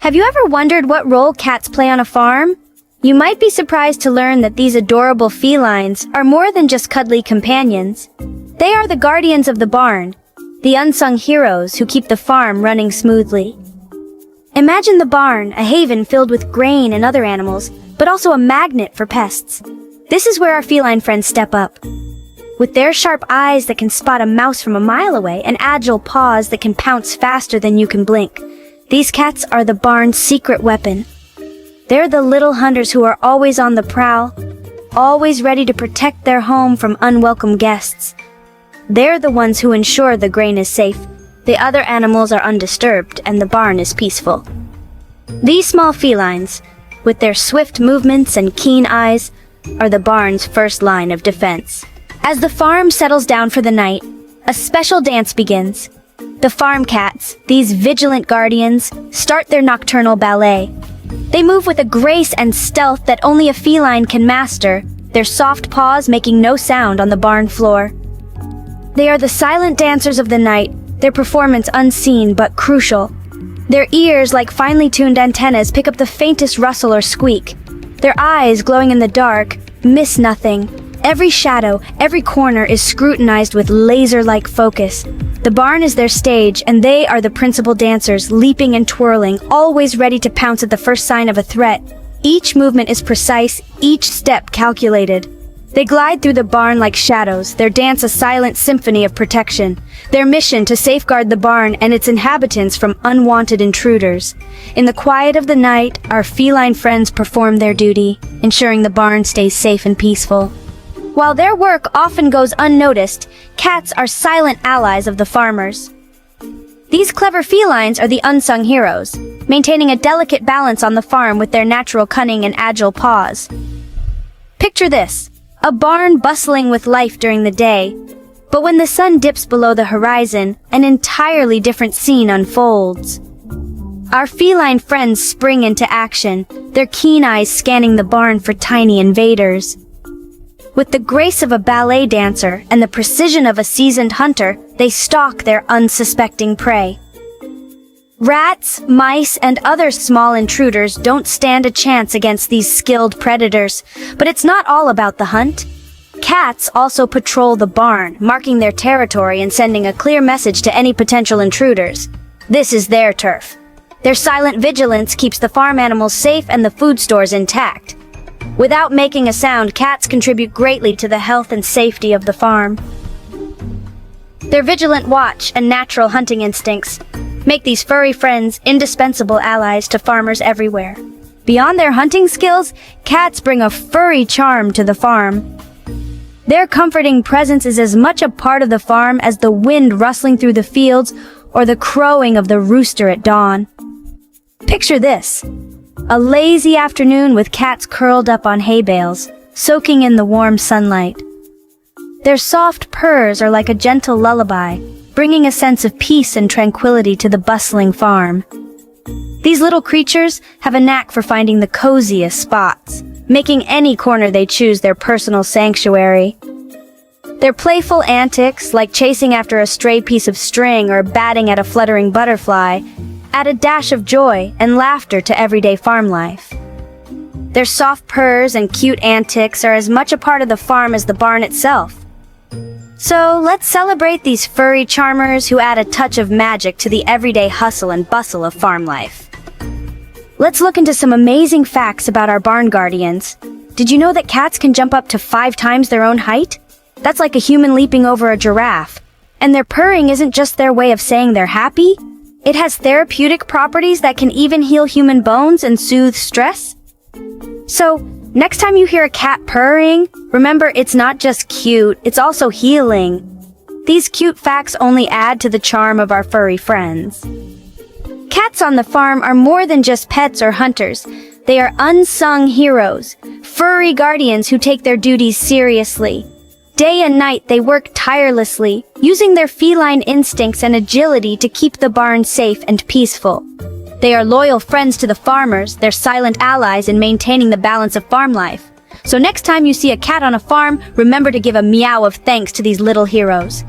Have you ever wondered what role cats play on a farm? You might be surprised to learn that these adorable felines are more than just cuddly companions. They are the guardians of the barn, the unsung heroes who keep the farm running smoothly. Imagine the barn, a haven filled with grain and other animals, but also a magnet for pests. This is where our feline friends step up. With their sharp eyes that can spot a mouse from a mile away and agile paws that can pounce faster than you can blink, these cats are the barn's secret weapon. They're the little hunters who are always on the prowl, always ready to protect their home from unwelcome guests. They're the ones who ensure the grain is safe, the other animals are undisturbed, and the barn is peaceful. These small felines, with their swift movements and keen eyes, are the barn's first line of defense. As the farm settles down for the night, a special dance begins. The farm cats, these vigilant guardians, start their nocturnal ballet. They move with a grace and stealth that only a feline can master, their soft paws making no sound on the barn floor. They are the silent dancers of the night, their performance unseen but crucial. Their ears, like finely tuned antennas, pick up the faintest rustle or squeak. Their eyes, glowing in the dark, miss nothing. Every shadow, every corner is scrutinized with laser-like focus. The barn is their stage, and they are the principal dancers, leaping and twirling, always ready to pounce at the first sign of a threat. Each movement is precise, each step calculated. They glide through the barn like shadows, their dance a silent symphony of protection. Their mission to safeguard the barn and its inhabitants from unwanted intruders. In the quiet of the night, our feline friends perform their duty, ensuring the barn stays safe and peaceful. While their work often goes unnoticed, cats are silent allies of the farmers. These clever felines are the unsung heroes, maintaining a delicate balance on the farm with their natural cunning and agile paws. Picture this, a barn bustling with life during the day, but when the sun dips below the horizon, an entirely different scene unfolds. Our feline friends spring into action, their keen eyes scanning the barn for tiny invaders. With the grace of a ballet dancer and the precision of a seasoned hunter, they stalk their unsuspecting prey. Rats, mice, and other small intruders don't stand a chance against these skilled predators, but it's not all about the hunt. Cats also patrol the barn, marking their territory and sending a clear message to any potential intruders. This is their turf. Their silent vigilance keeps the farm animals safe and the food stores intact. Without making a sound, cats contribute greatly to the health and safety of the farm. Their vigilant watch and natural hunting instincts make these furry friends indispensable allies to farmers everywhere. Beyond their hunting skills, cats bring a furry charm to the farm. Their comforting presence is as much a part of the farm as the wind rustling through the fields or the crowing of the rooster at dawn. Picture this. A lazy afternoon with cats curled up on hay bales, soaking in the warm sunlight. Their soft purrs are like a gentle lullaby, bringing a sense of peace and tranquility to the bustling farm. These little creatures have a knack for finding the coziest spots, making any corner they choose their personal sanctuary. Their playful antics, like chasing after a stray piece of string or batting at a fluttering butterfly, add a dash of joy and laughter to everyday farm life. Their soft purrs and cute antics are as much a part of the farm as the barn itself. So let's celebrate these furry charmers who add a touch of magic to the everyday hustle and bustle of farm life. Let's look into some amazing facts about our barn guardians. Did you know that cats can jump up to 5 times their own height? That's like a human leaping over a giraffe. And their purring isn't just their way of saying they're happy. It has therapeutic properties that can even heal human bones and soothe stress. So, next time you hear a cat purring, remember it's not just cute, it's also healing. These cute facts only add to the charm of our furry friends. Cats on the farm are more than just pets or hunters. They are unsung heroes, furry guardians who take their duties seriously. Day and night they work tirelessly, using their feline instincts and agility to keep the barn safe and peaceful. They are loyal friends to the farmers, their silent allies in maintaining the balance of farm life. So next time you see a cat on a farm, remember to give a meow of thanks to these little heroes.